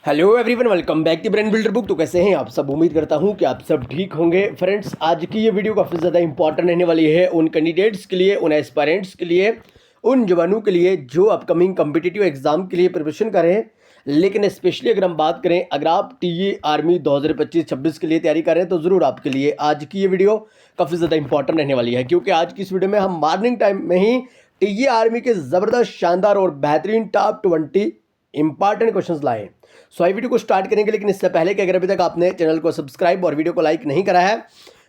Hello everyone, welcome back to brain builder book. तो कैसे हैं आप सब? उम्मीद करता हूं कि आप सब ठीक होंगे। फ्रेंड्स, आज की ये वीडियो काफ़ी ज़्यादा इंपॉर्टेंट रहने वाली है उन कैंडिडेट्स के लिए, उन एस्पायरेंट्स के लिए, उन जवानों के लिए जो अपकमिंग कम्पिटिटिव एग्जाम के लिए प्रिपरेशन कर रहे हैं। लेकिन स्पेशली अगर हम बात करें, अगर आप टीए आर्मी 2025-26 के लिए तैयारी कर रहे हैं तो ज़रूर आपके लिए आज की ये वीडियो काफ़ी ज़्यादा इंपॉर्टेंट रहने वाली है, क्योंकि आज की इस वीडियो में हम मॉर्निंग टाइम में ही टीए आर्मी के ज़बरदस्त, शानदार और बेहतरीन टॉप 20 इंपॉर्टेंट क्वेश्चंस लाए। सो आई वीडियो को स्टार्ट करेंगे, लेकिन इससे पहले कि अगर अभी तक आपने चैनल को सब्सक्राइब और वीडियो को लाइक नहीं करा है,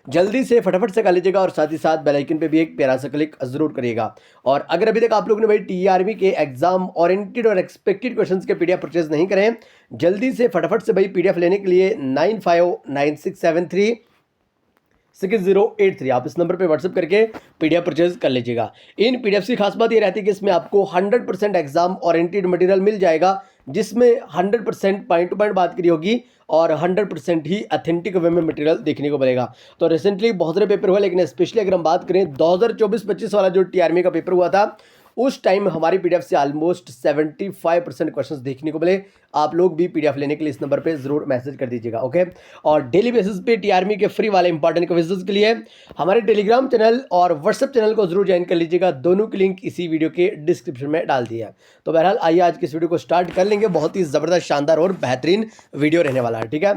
जल्दी से फटाफट से कर लीजिएगा और साथ ही साथ बेल आइकन पे भी एक प्यारा सा क्लिक जरूर करिएगा। और अगर अभी तक आप लोगों ने भाई टी आर्मी के एग्जाम ओरिएंटेड और एक्सपेक्टेड क्वेश्चंस के पीडीएफ परचेज नहीं करें, जल्दी से फटाफट से भाई पीडीएफ लेने के लिए 9596736083 आप इस नंबर पे व्हाट्सएप करके पीडीएफ परचेज कर लीजिएगा। इन पीडीएफ की खास बात ये रहती है कि इसमें आपको 100% एग्जाम ओरिएंटेड मटेरियल मिल जाएगा, जिसमें 100% पॉइंट टू पॉइंट बात करी होगी और 100% ही अथेंटिक वे में मटेरियल देखने को मिलेगा। तो रिसेंटली बहुत सारे पेपर हुए, लेकिन स्पेशली अगर हम बात करें 2024-25 वाला जो टीआरमी का पेपर हुआ था, उस टाइम हमारी पीडीएफ से ऑलमोस्ट 75% क्वेश्चंस देखने को मिले। आप लोग भी पीडीएफ लेने के लिए इस नंबर पे जरूर मैसेज कर दीजिएगा, ओके। और डेली बेसिस पे टीआरमी के फ्री वाले इंपॉर्टेंट क्विज़ेस के लिए हमारे टेलीग्राम चैनल और व्हाट्सएप चैनल को जरूर ज्वाइन कर लीजिएगा। दोनों की लिंक इसी वीडियो के डिस्क्रिप्शन में डाल दिया है। तो बहरहाल आइए आज की इस वीडियो को स्टार्ट कर लेंगे। बहुत ही ज़बरदस्त, शानदार और बेहतरीन वीडियो रहने वाला है, ठीक है।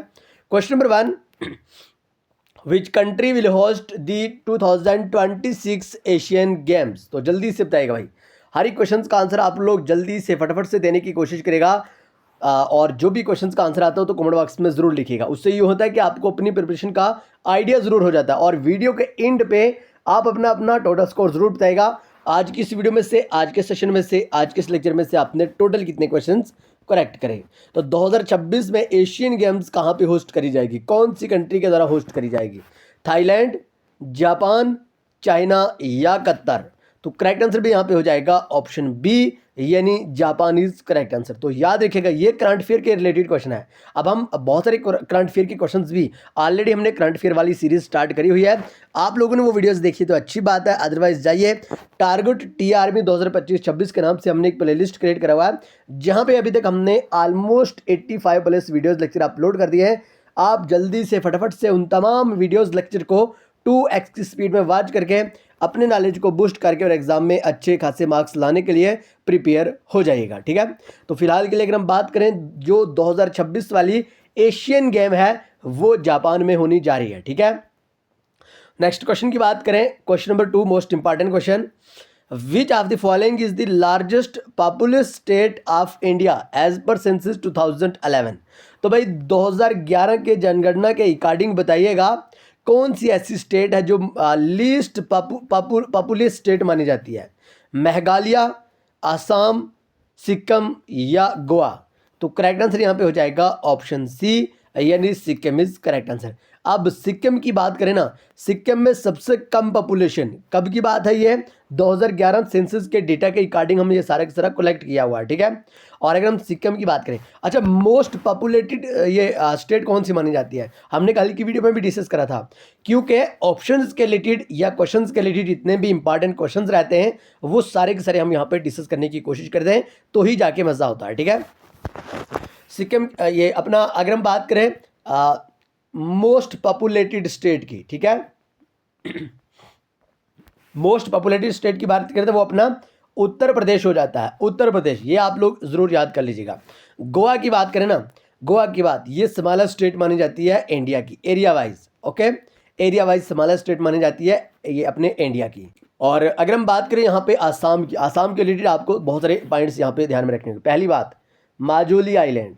Question number 1, which country will host the 2026 Asian games? तो जल्दी से बताएगा भाई। हर एक क्वेश्चन का आंसर आप लोग जल्दी से फटाफट से देने की कोशिश करेगा। और जो भी क्वेश्चंस का आंसर आता हो तो कमेंट बॉक्स में जरूर लिखिएगा। उससे ये होता है कि आपको अपनी प्रिपरेशन का आइडिया जरूर हो जाता है और वीडियो के एंड पे आप अपना अपना टोटल स्कोर जरूर बताएगा। आज की इस वीडियो में से, आज के सेशन में से, आज के इस लेक्चर में से आपने टोटल कितने क्वेश्चंस करेक्ट करें। तो 2026 में एशियन गेम्स कहाँ पे होस्ट करी जाएगी, कौन सी कंट्री के द्वारा होस्ट करी जाएगी? थाईलैंड, जापान, चाइना या कतर? तो करेक्ट आंसर भी यहाँ पे हो जाएगा ऑप्शन बी, यानी जापान इज करेक्ट आंसर। तो याद रखिएगा, ये करंट अफेयर के रिलेटेड क्वेश्चन है। अब हम बहुत सारे करंट अफेयर के क्वेश्चंस भी ऑलरेडी हमने करंट अफेयर वाली सीरीज स्टार्ट करी हुई है। आप लोगों ने वो वीडियोस देखी तो अच्छी बात है, अदरवाइज जाइए टारगेट टी आर्मी 2025-26 के नाम से हमने एक प्लेलिस्ट क्रिएट करा हुआ है, जहाँ पे अभी तक हमने almost 85 plus videos lecture upload कर दिए हैं। आप जल्दी से फटाफट से उन तमाम वीडियोज लेक्चर को 2x की स्पीड में वॉच करके अपने नॉलेज को बूस्ट करके और एग्जाम में अच्छे खासे मार्क्स लाने के लिए प्रिपेयर हो जाइएगा, ठीक है। तो फिलहाल के लिए अगर हम बात करें, जो 2026 वाली एशियन गेम है वो जापान में होनी जा रही है, ठीक है। नेक्स्ट क्वेश्चन की बात करें, question number 2, most important question. Which of the following is the largest populous state of India as per census 2011? तो भाई 2011 के जनगणना के अकॉर्डिंग बताइएगा कौन सी ऐसी स्टेट है जो लीस्ट पॉपुलस स्टेट मानी जाती है? मेघालय, असम, सिक्किम या गोवा? तो करेक्ट आंसर यहाँ पे हो जाएगा ऑप्शन सी, यानी सिक्किम इज करेक्ट आंसर। अब सिक्किम की बात करें ना, सिक्किम में सबसे कम पॉपुलेशन, कब की बात है ये? 2011 सेंसस के डेटा के अकॉर्डिंग हम ये सारा का सारा कलेक्ट किया हुआ है, ठीक है। और अगर हम सिक्किम की बात करें, अच्छा, मोस्ट पॉपुलेटेड ये स्टेट कौन सी मानी जाती है? हमने कल की वीडियो में भी डिस्कस करा था, क्योंकि ऑप्शंस के रिलेटेड या क्वेश्चंस के रिलेटेड जितने भी इंपॉर्टेंट क्वेश्चंस रहते हैं वो सारे के सारे हम यहाँ पे डिस्कस करने की कोशिश करते हैं, तो ही जाके मजा होता है, ठीक है। सिक्किम ये अपना, अगर हम बात करें मोस्ट पॉपुलेटेड स्टेट की, ठीक है, मोस्ट पॉपुलेटेड स्टेट की बात करें तो वो अपना उत्तर प्रदेश हो जाता है, उत्तर प्रदेश। ये आप लोग जरूर याद कर लीजिएगा। गोवा की बात करें ना, गोवा की बात, ये स्मॉलेस्ट स्टेट मानी जाती है इंडिया की, area wise, okay, area wise smallest state मानी जाती है ये अपने इंडिया की। और अगर हम बात करें यहाँ पे आसाम की, आसाम के रिलेटेड आपको बहुत सारे पॉइंट्स यहाँ पे ध्यान में रखने हैं। पहली बात, Majuli island,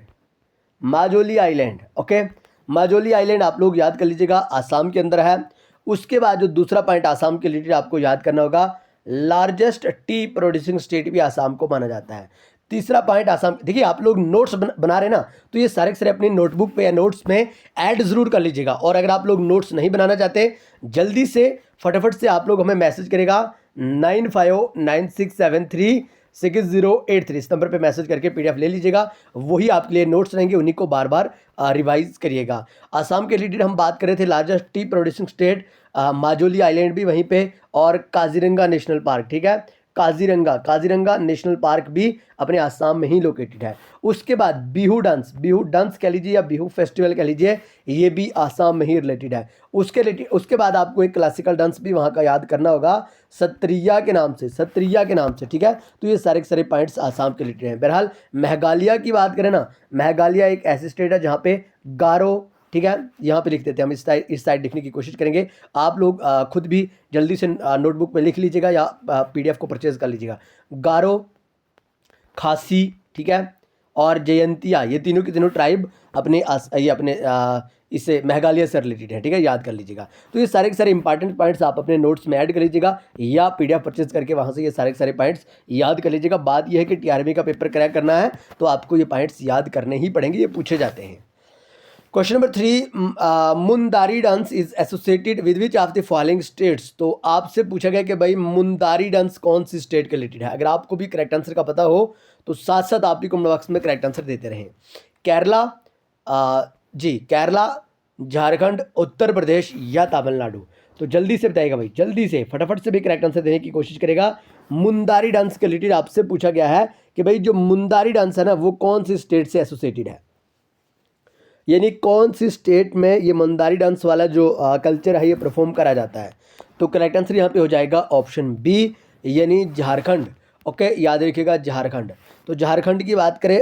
Majuli island, okay, Majuli island आप लोग याद कर लीजिएगा, आसाम के अंदर है। उसके बाद जो दूसरा पॉइंट आसाम के रिलेटेड आपको याद करना होगा, लार्जेस्ट टी प्रोड्यूसिंग स्टेट भी आसाम को माना जाता है। तीसरा पॉइंट आसाम, देखिए आप लोग नोट्स बना रहे हैं ना, तो ये सारे के सारे अपनी नोटबुक पे या नोट्स में ऐड जरूर कर लीजिएगा। और अगर आप लोग नोट्स नहीं बनाना चाहते, जल्दी से फटाफट से आप लोग हमें मैसेज करेगा 9596736083 इस नंबर पे मैसेज करके पीडीएफ ले लीजिएगा। वही आपके लिए नोट्स रहेंगे, उन्हीं को बार बार रिवाइज करिएगा। आसाम के रिलेटेड हम बात कर रहे थे, largest T producing state Majuli island भी वहीं पे, और काजीरंगा नेशनल पार्क, ठीक है, काजीरंगा, काजीरंगा नेशनल पार्क भी अपने आसाम में ही लोकेटेड है। उसके बाद बिहू डांस कह लीजिए या बिहू फेस्टिवल कह लीजिए, ये भी आसाम में ही रिलेटेड है। उसके बाद आपको एक क्लासिकल डांस भी वहाँ का याद करना होगा, सत्रिया के नाम से, ठीक है। तो ये सारे के सारे पॉइंट्स आसाम के रिलेटेड हैं। बहरहाल मेघालय की बात करें ना, मेघालय एक ऐसी स्टेट है जहाँ पे गारो, ठीक है, यहाँ पे लिख देते हैं हम, इस साइड लिखने की कोशिश करेंगे। आप लोग खुद भी जल्दी से नोटबुक में लिख लीजिएगा या पीडीएफ को परचेज कर लीजिएगा। गारो, खासी, ठीक है, और जयंतिया, ये तीनों के तीनों ट्राइब अपने इससे मेघालय से रिलेटेड है, ठीक है, याद कर लीजिएगा। तो ये सारे के सारे इंपॉर्टेंट पॉइंट्स आप अपने नोट्स में ऐड कर लीजिएगा या पीडीएफ परचेज करके वहाँ से ये सारे के सारे पॉइंट्स याद कर लीजिएगा। बात ये है कि टीआरबी का पेपर क्रैक करना है तो आपको ये पॉइंट्स याद करने ही पड़ेंगे, ये पूछे जाते हैं। Question number 3, Mundari dance is associated with which of the following states. तो आपसे पूछा गया कि भाई मुंदारी डांस कौन सी स्टेट के रिलेटेड है। अगर आपको भी करेक्ट आंसर का पता हो तो साथ साथ आप भी कमेंट बॉक्स में करेक्ट आंसर देते रहें। केरला, केरला, झारखंड, उत्तर प्रदेश या तमिलनाडु। तो जल्दी से बताइएगा भाई, जल्दी से फटाफट से भी करेक्ट आंसर देने की कोशिश करेगा। मुंदारी डांस के रिलेटेड आपसे पूछा गया है कि भाई जो मुंदारी डांस है ना वो कौन सी स्टेट से एसोसिएटेड है, यानी कौन सी स्टेट में ये मुंदारी डांस वाला जो कल्चर है ये परफॉर्म करा जाता है। तो करेक्ट आंसर यहाँ पे हो जाएगा ऑप्शन बी, यानी झारखंड। ओके, याद रखिएगा झारखंड। तो झारखंड की बात करें,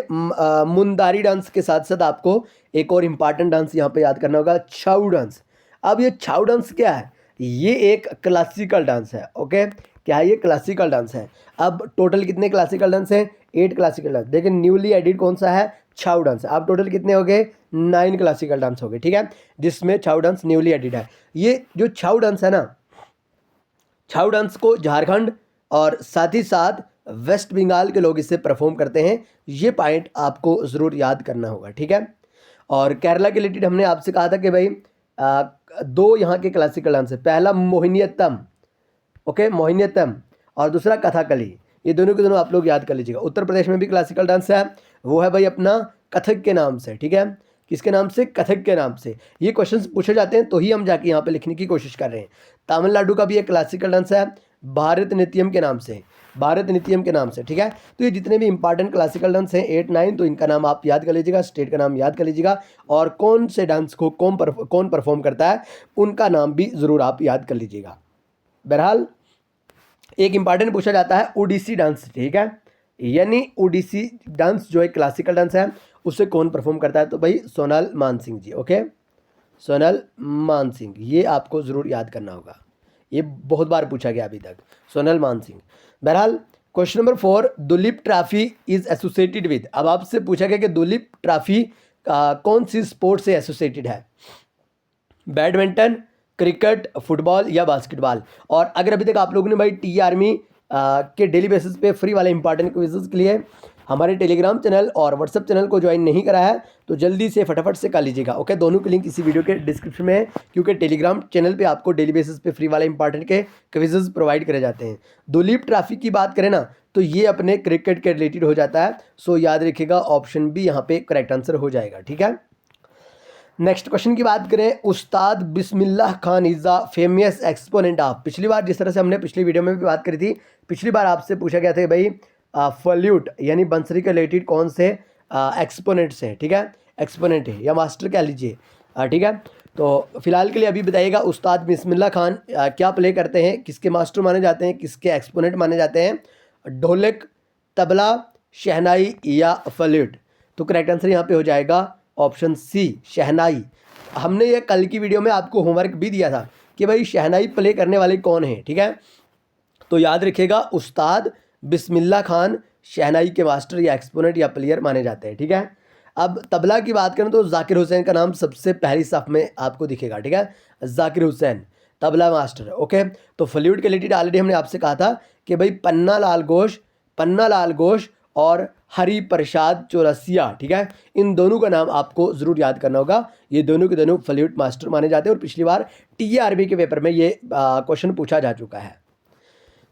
मुंदारी डांस के साथ साथ आपको एक और इम्पॉर्टेंट डांस यहाँ पे याद करना होगा, छाऊ डांस। अब ये छाऊ डांस क्या है, ये एक क्लासिकल डांस है। ओके, क्या है ये, क्लासिकल डांस है। अब टोटल कितने क्लासिकल डांस हैं, 8 क्लासिकल डांस। देखिए न्यूली एडिड कौन सा है, छाऊ डांस। अब टोटल कितने हो गए, 9 क्लासिकल डांस हो गए, ठीक है, जिसमें छाऊ डांस न्यूली एडिड है। ये जो छाऊ डांस है ना, छाऊ डांस को झारखंड और साथ ही साथ वेस्ट बंगाल के लोग इसे परफॉर्म करते हैं। ये पॉइंट आपको ज़रूर याद करना होगा, ठीक है। और केरला के रिलेटेड हमने आपसे कहा था कि भाई 2 यहाँ के क्लासिकल डांस है, पहला मोहिनीअट्टम, ओके, मोहिनीअट्टम, और दूसरा कथकली। ये दोनों के दोनों आप लोग याद कर लीजिएगा। उत्तर प्रदेश में भी क्लासिकल डांस है, वो है भाई अपना कथक के नाम से, ठीक है, किसके नाम से, कथक के नाम से। ये क्वेश्चंस पूछे जाते हैं तो ही हम जाके यहाँ पे लिखने की कोशिश कर रहे हैं। तमिलनाडु का भी एक क्लासिकल डांस है, भारतनाट्यम के नाम से, भारतनाट्यम के नाम से, ठीक है। तो ये जितने भी इंपॉर्टेंट क्लासिकल डांस हैं 8, 9, तो इनका नाम आप याद कर लीजिएगा, स्टेट का नाम याद कर लीजिएगा, और कौन से डांस को कौन परफॉर्म करता है उनका नाम भी ज़रूर आप याद कर लीजिएगा। बहरहाल एक इंपॉर्टेंट पूछा जाता है ओडिसी डांस, ठीक है, यानी ओडिसी डांस जो एक क्लासिकल डांस है उसे कौन परफॉर्म करता है, तो भाई सोनल मानसिंह जी। ओके, सोनल मानसिंह, ये आपको ज़रूर याद करना होगा, ये बहुत बार पूछा गया अभी तक, सोनल मानसिंह। बहरहाल question number 4, Duleep trophy is associated with. अब आपसे पूछा गया कि दुलीप ट्रॉफी कौन सी स्पोर्ट से एसोसिएटेड है, बैडमिंटन, क्रिकेट, फुटबॉल या बास्केटबॉल। और अगर अभी तक आप लोगों ने भाई टी आर्मी के डेली बेसिस पे फ्री वाले इंपॉर्टेंट क्विज़ेस के लिए हमारे टेलीग्राम चैनल और व्हाट्सएप चैनल को ज्वाइन नहीं करा है तो जल्दी से फटाफट से कर लीजिएगा। ओके, दोनों के लिंक इसी वीडियो के डिस्क्रिप्शन में है, क्योंकि टेलीग्राम चैनल पे आपको डेली बेसिस पे फ्री वाले इंपॉर्टेंट के क्विज़ेस प्रोवाइड करे जाते हैं। दुलीप ट्रॉफी की बात करें ना तो ये अपने क्रिकेट के रिलेटेड हो जाता है, सो याद रखिएगा ऑप्शन बी यहाँ पे करेक्ट आंसर हो जाएगा, ठीक है। नेक्स्ट क्वेश्चन की बात करें, Ustad Bismillah Khan is a famous exponent of. पिछली बार जिस तरह से हमने पिछली वीडियो में भी बात करी थी, पिछली बार आपसे पूछा गया था भाई फ्लूट यानी बंसरी के रिलेटेड कौन से एक्सपोनेंट से, ठीक है, एक्सपोनेंट है या मास्टर कह लीजिए, ठीक है। तो फिलहाल के लिए अभी बताइएगा उस्ताद बिस्मिल्लाह खान क्या प्ले करते हैं, किसके मास्टर माने जाते हैं, किसके एक्सपोनेंट माने जाते हैं, ढोलक, तबला, शहनाई या फ्लूट। तो करेक्ट आंसर यहाँ पे हो जाएगा ऑप्शन सी, शहनाई। हमने ये कल की वीडियो में आपको होमवर्क भी दिया था कि भाई शहनाई प्ले करने वाले कौन हैं, ठीक है। तो याद रखिएगा उस्ताद बिस्मिल्लाह खान शहनाई के मास्टर या एक्सपोनेंट या प्लेयर माने जाते हैं, ठीक है। अब तबला की बात करें तो जाकिर हुसैन का नाम सबसे पहली सफ में आपको दिखेगा, ठीक है, जाकिर हुसैन तबला मास्टर। ओके, तो फ्लूट के रिलेटेड ऑलरेडी हमने आपसे कहा था कि भाई पन्ना लाल घोष और हरि प्रसाद चौरसिया, ठीक है, इन दोनों का नाम आपको ज़रूर याद करना होगा। ये दोनों के दोनों फ्लूट मास्टर माने जाते हैं और पिछली बार टीआरबी के पेपर में ये क्वेश्चन पूछा जा चुका है।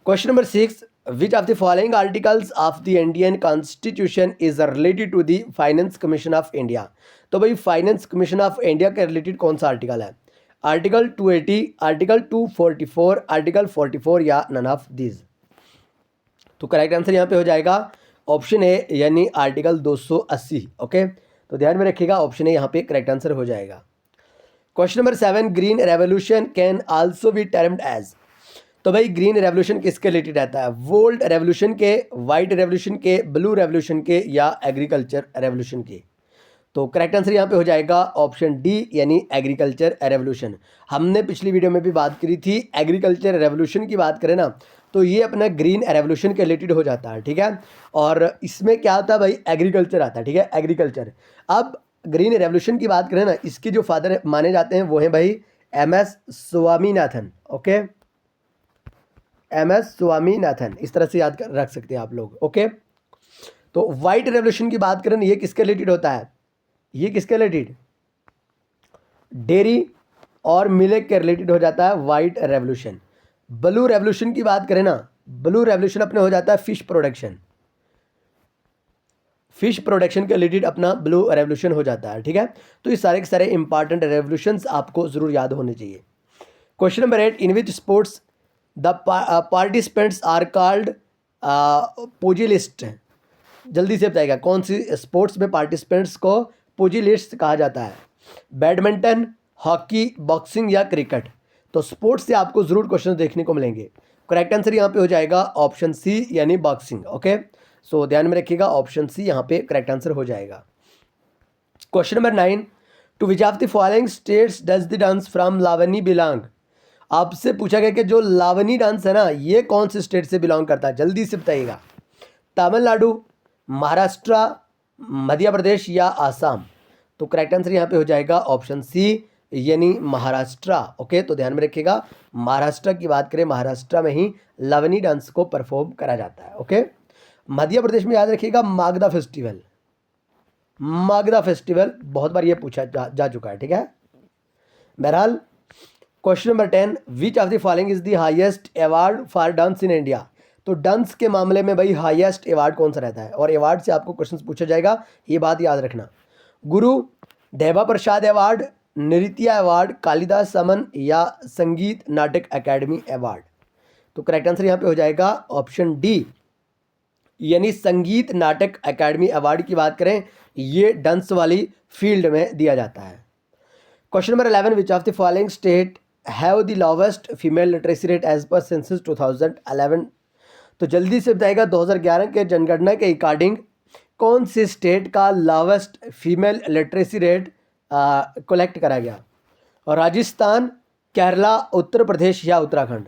Question number 6, which of the following articles of the Indian constitution is related to the finance commission of India. तो भाई फाइनेंस कमीशन ऑफ इंडिया के रिलेटेड कौन सा आर्टिकल है, आर्टिकल 280, आर्टिकल 244, आर्टिकल 44 या नन ऑफ दीज। तो करेक्ट आंसर यहाँ पे हो जाएगा ऑप्शन ए यानी आर्टिकल 280। ओके, तो ध्यान में रखिएगा ऑप्शन ए यहाँ पे करेक्ट आंसर हो जाएगा। Question number 7, green revolution can also be termed as. तो भाई ग्रीन रेवोल्यूशन किसके रिलेटेड रहता है? वर्ल्ड रेवोल्यूशन के, वाइट रेवोल्यूशन के, ब्लू रेवोल्यूशन के या एग्रीकल्चर रेवोल्यूशन के? तो करेक्ट आंसर यहाँ पे हो जाएगा ऑप्शन डी यानी एग्रीकल्चर रेवोल्यूशन। हमने पिछली वीडियो में भी बात करी थी, एग्रीकल्चर रेवोल्यूशन की बात करें ना तो ये अपना ग्रीन रेवोल्यूशन के रिलेटेड हो जाता है, ठीक है। और इसमें क्या आता है भाई? एग्रीकल्चर आता है, ठीक है, एग्रीकल्चर। अब ग्रीन रेवोल्यूशन की बात करें ना, इसके जो फादर माने जाते हैं वो हैं भाई MS Swaminathan. Okay, MS Swaminathan, इस तरह से याद रख सकते हैं आप लोग। ओके, तो व्हाइट रेवोल्यूशन की बात करें, ये किसके रिलेटेड होता है? ये किसके रिलेटेड? डेयरी और मिल्क के रिलेटेड हो जाता है व्हाइट रेवोल्यूशन। ब्लू रेवोल्यूशन की बात करें ना, ब्लू रेवोल्यूशन अपने हो जाता है फिश प्रोडक्शन, फिश प्रोडक्शन के रिलेटेड अपना ब्लू रेवोल्यूशन हो जाता है, ठीक है। तो ये सारे के सारे इंपॉर्टेंट रेवोल्यूशंस आपको जरूर याद होने चाहिए। Question number 8, in which sports the participants are called pugilist. जल्दी से बताइएगा कौन सी स्पोर्ट्स में पार्टिसिपेंट्स को पुजिलिस्ट कहा जाता है? बैडमिंटन, हॉकी, बॉक्सिंग या क्रिकेट? तो स्पोर्ट्स से आपको जरूर क्वेश्चन देखने को मिलेंगे। करेक्ट आंसर यहाँ पे हो जाएगा ऑप्शन सी यानी बॉक्सिंग। ओके, सो ध्यान में रखिएगा ऑप्शन सी यहाँ पे करेक्ट आंसर हो जाएगा। Question number 9, to which of the following states does the dance from Lavani belong. आपसे पूछा गया कि जो लावनी डांस है ना ये कौन से स्टेट से बिलोंग करता है? जल्दी से बताइएगा। तमिलनाडु, महाराष्ट्र, मध्य प्रदेश या आसाम? तो करेक्ट आंसर यहाँ पे हो जाएगा ऑप्शन सी यानी महाराष्ट्र। ओके, तो ध्यान में रखिएगा महाराष्ट्र की बात करें, महाराष्ट्र में ही लावनी डांस को परफॉर्म करा जाता है। ओके, मध्य प्रदेश में याद रखिएगा मागधा फेस्टिवल, मागधा फेस्टिवल बहुत बार ये पूछा जा चुका है, ठीक है। बहरहाल question number 10, which of the following is the highest award for dance in India. तो डांस के मामले में भाई हाईएस्ट अवार्ड कौन सा रहता है? और अवार्ड से आपको क्वेश्चन पूछा जाएगा, ये बात याद रखना। गुरु देवा प्रसाद अवार्ड, नृत्य अवार्ड, कालिदास समन या संगीत नाटक अकेडमी अवार्ड? तो करेक्ट आंसर यहाँ पे हो जाएगा ऑप्शन डी यानी संगीत नाटक अकेडमी अवार्ड की बात करें, ये डांस वाली फील्ड में दिया जाता है। Question number 11, which of the following state have the lowest female literacy rate as per census 2011। तो जल्दी से बताएगा 2011 के जनगणना के अकॉर्डिंग कौन से स्टेट का lowest female literacy rate collect करा गया? और राजस्थान, केरला, उत्तर प्रदेश या उत्तराखंड?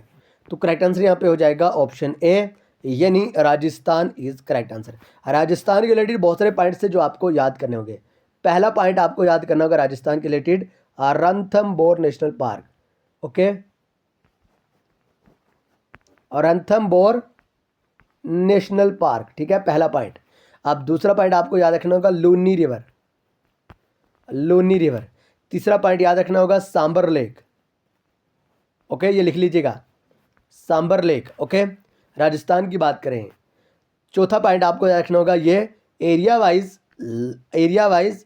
तो करेक्ट आंसर यहाँ पे हो जाएगा ऑप्शन ए यानी Rajasthan is correct answer. Rajasthan के रिलेटेड बहुत सारे पॉइंट्स है जो आपको याद करने होंगे। पहला पॉइंट आपको याद करना होगा राजस्थान के related Ranthambore national park. Okay, और रणथंबोर नेशनल पार्क, ठीक है, पहला पॉइंट। अब दूसरा पॉइंट आपको याद रखना होगा लूनी रिवर, लूनी रिवर। तीसरा पॉइंट याद रखना होगा सांबर लेक। ओके, ये लिख लीजिएगा सांबर लेक। ओके, राजस्थान की बात करें। चौथा पॉइंट आपको याद रखना होगा ये एरिया वाइज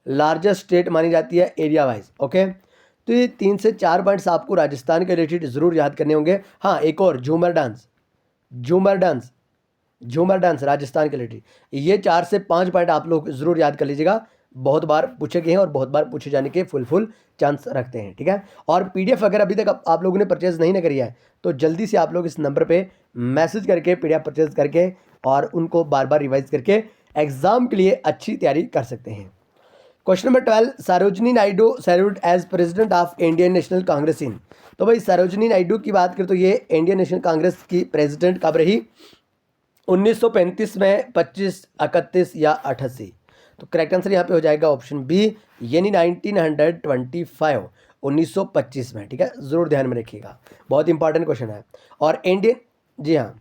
लार्जेस्ट स्टेट मानी जाती है एरिया वाइज। ओके, तो ये 3 से 4 पॉइंट्स आपको राजस्थान के रिलेटेड ज़रूर याद करने होंगे। हाँ, एक और झूमर डांस राजस्थान के रिलेटेड, ये 4 से 5 पॉइंट आप लोग ज़रूर याद कर लीजिएगा। बहुत बार पूछे गए हैं और बहुत बार पूछे जाने के फुल चांस रखते हैं, ठीक है। और PDF अगर अभी तक आप लोगों ने परचेज़ नहीं करी है तो जल्दी से आप लोग इस नंबर पे मैसेज करके PDF परचेज़ करके और उनको बार बार रिवाइज करके एग्जाम के लिए अच्छी तैयारी कर सकते हैं। Question number 12, Sarojini Naidu served as president of Indian National Congress in. तो भाई सरोजिनी नायडू की बात करें तो ये इंडियन नेशनल कांग्रेस की प्रेसिडेंट कब रही? 1935 में, 25, 31 या 88? तो करेक्ट आंसर यहाँ पे हो जाएगा ऑप्शन बी यानी 1925, 1925 में, ठीक है, ज़रूर ध्यान में रखिएगा, बहुत इंपॉर्टेंट क्वेश्चन है। और जी हाँ,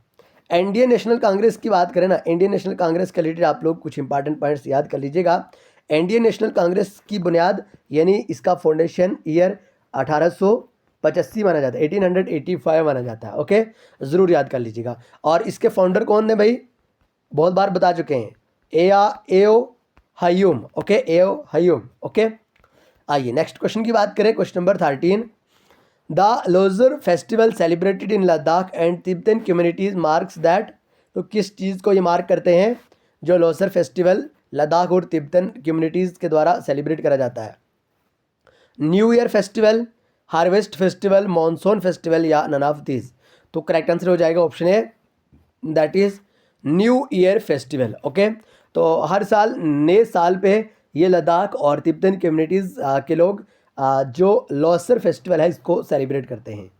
इंडियन नेशनल कांग्रेस की बात करें ना, इंडियन नेशनल कांग्रेस के रिलेटेड आप लोग कुछ इंपॉर्टेंट पॉइंट्स याद कर लीजिएगा। इंडियन नेशनल कांग्रेस की बुनियाद यानी इसका फाउंडेशन ईयर 1885 माना जाता है, 1885 माना जाता है। ओके, ज़रूर याद कर लीजिएगा। और इसके फाउंडर कौन है भाई? बहुत बार बता चुके हैं, एओ हयूम। ओके, एओ हयूम। ओके, आइए नेक्स्ट क्वेश्चन की बात करें। Question number 13, the Losar festival celebrated in Ladakh and Tibetan communities marks that, तो किस चीज़ को ये मार्क करते हैं जो लोसर फेस्टिवल लद्दाख और तिब्बतन कम्युनिटीज़ के द्वारा सेलिब्रेट करा जाता है? New year festival, harvest festival, monsoon festival या नन ऑफ दिस? तो करेक्ट आंसर हो जाएगा option A, that is new year festival. Okay, तो हर साल नए साल पे ये लद्दाख और तिब्बतन कम्युनिटीज़ के लोग जो लोसर फेस्टिवल है इसको सेलिब्रेट करते हैं।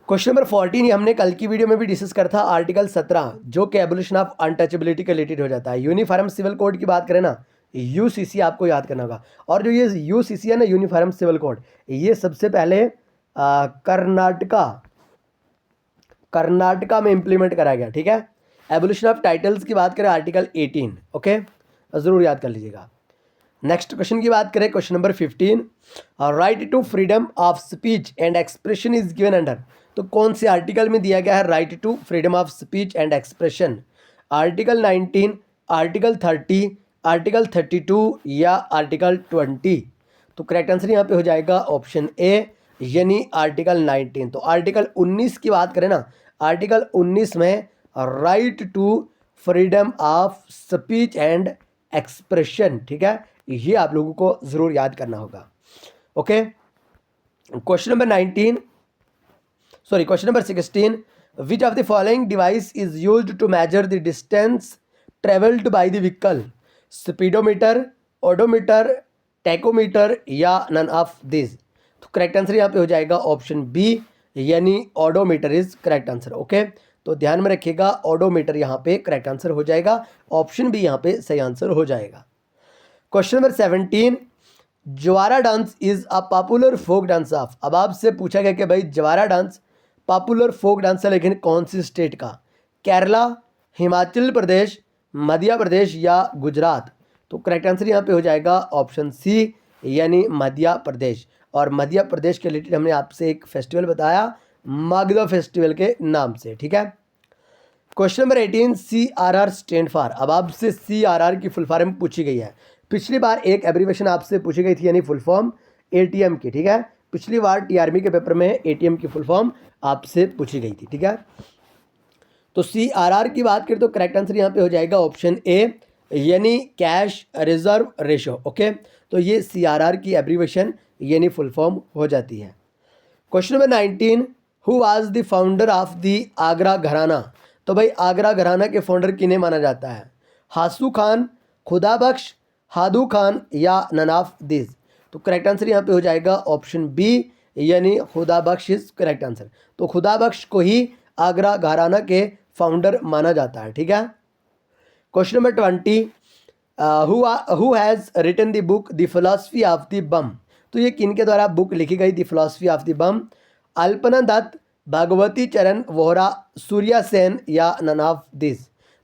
क्वेश्चन नंबर 14 ये हमने कल की वीडियो में भी डिस्कस करा था, आर्टिकल 17 जो कि एबोलिशन ऑफ अनटचेबिलिटी के रिलेटेड हो जाता है। यूनिफॉर्म सिविल कोड की बात करें ना, यूसीसी आपको याद करना होगा। और जो ये यूसीसी है ना, यूनिफॉर्म सिविल कोड, ये सबसे पहले कर्नाटका में इंप्लीमेंट कराया गया। ठीक है, एबोलिशन ऑफ टाइटल्स की बात करें आर्टिकल 18। ओके, ज़रूर याद कर लीजिएगा। नेक्स्ट क्वेश्चन की बात करें, question number 15, right to freedom of speech and expression is given under, तो कौन से आर्टिकल में दिया गया है right to freedom of speech and expression? Article 19, article 30, article 32 या आर्टिकल 20? तो करेक्ट आंसर यहाँ पे हो जाएगा ऑप्शन ए, यानी आर्टिकल 19। तो आर्टिकल 19 की बात करें ना, आर्टिकल 19 में right to freedom of speech and expression, ठीक है, ये आप लोगों को ज़रूर याद करना होगा। Okay, question number 16, which of the following device is used to measure the distance travelled by the vehicle? Speedometer, odometer, tachometer या नन ऑफ दिस? तो करेक्ट आंसर यहाँ पे हो जाएगा ऑप्शन बी, यानी odometer is correct answer. Okay, तो ध्यान में रखिएगा, ओडोमीटर यहाँ पे करेक्ट आंसर हो जाएगा, ऑप्शन बी यहाँ पे सही आंसर हो जाएगा। Question number 17, Jawara dance is a popular folk dance of, अब आपसे पूछा गया कि भाई Jawara dance popular folk dance है लेकिन कौन सी स्टेट का? केरला, हिमाचल प्रदेश, मध्य प्रदेश या गुजरात? तो करेक्ट आंसर यहाँ पे हो जाएगा ऑप्शन सी, यानी मध्य प्रदेश। और मध्य प्रदेश के रिलेटेड हमने आपसे एक फेस्टिवल बताया मागदा फेस्टिवल के नाम से। ठीक है, question number 18, CRR stand for, अब आपसे CRR की फुल फॉर्म पूछी गई है। पिछली बार एक एब्रीवेशन आपसे पूछी गई थी, यानी फुल फॉर्म ATM की। ठीक है, पिछली बार TRB के पेपर में ATM की फुल फॉर्म आपसे पूछी गई थी। ठीक है, तो CRR की बात करें तो करेक्ट आंसर यहाँ पे हो जाएगा ऑप्शन ए, यानी कैश रिजर्व रेशो। ओके, तो ये CRR की एब्रीवेशन यानी फुल फॉर्म हो जाती है। Question number 19, who was the founder of the Agra घराना? तो भाई आगरा घराना के फाउंडर किन्हें माना जाता है? हासू खान, खुदा बख्श, हादू खान या नन ऑफ दिस? तो करेक्ट आंसर यहाँ पे हो जाएगा ऑप्शन बी, यानी खुदा बख्श इज करेक्ट आंसर। तो खुदा बख्श को ही आगरा घराना के फाउंडर माना जाता है। ठीक है, question number 20, who has written the book the philosophy of the bomb? तो ये किन के द्वारा बुक लिखी गई the philosophy of the bomb? Alpana Datt, Bhagwati Charan Vohra, Surya Sen या नन ऑफ दिस?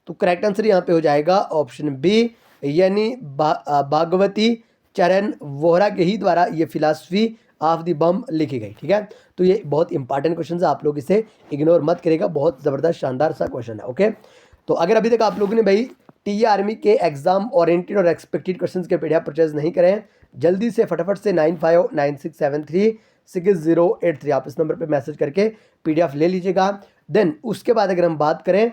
तो करेक्ट आंसर यहाँ पे हो जाएगा ऑप्शन बी, यानी भगवती चरण वोहरा के ही द्वारा ये फिलॉसफी ऑफ द बम लिखी गई। ठीक है, तो ये बहुत इंपॉर्टेंट क्वेश्चन है, आप लोग इसे इग्नोर मत करेगा, बहुत ज़बरदस्त शानदार सा क्वेश्चन है। ओके, तो अगर अभी तक आप लोगों ने भाई टी आर्मी के एग्जाम ओरिएंटेड और एक्सपेक्टेड क्वेश्चंस के PDF परचेज नहीं करें हैं, जल्दी से फटाफट से 9596736083 आप इस नंबर पे मैसेज करके PDF ले लीजिएगा। देन उसके बाद अगर हम बात करें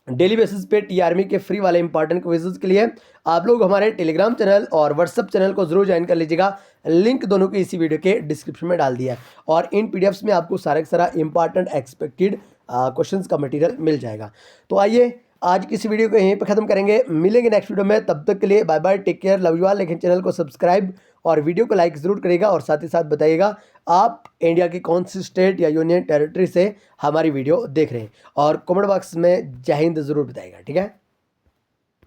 डेली बेसिस पे TRME के फ्री वाले इंपॉर्टेंट क्विज़ेस के लिए आप लोग हमारे टेलीग्राम चैनल और व्हाट्सअप चैनल को जरूर ज्वाइन कर लीजिएगा, लिंक दोनों को इसी वीडियो के डिस्क्रिप्शन में डाल दिया है। और इन PDFs में आपको सारा इंपॉर्टेंट एक्सपेक्टेड क्वेश्चंस का मटेरियल मिल जाएगा। तो आइए आज की इस वीडियो को यहीं पर खत्म करेंगे, मिलेंगे नेक्स्ट वीडियो में, तब तक के लिए bye bye, take care, love you all. लेकिन चैनल को सब्सक्राइब और वीडियो को लाइक ज़रूर करिएगा और साथ ही साथ बताइएगा आप इंडिया की कौन सी स्टेट या यूनियन टेरिटरी से हमारी वीडियो देख रहे हैं, और कमेंट बॉक्स में जय हिंद ज़रूर बताइएगा। ठीक है।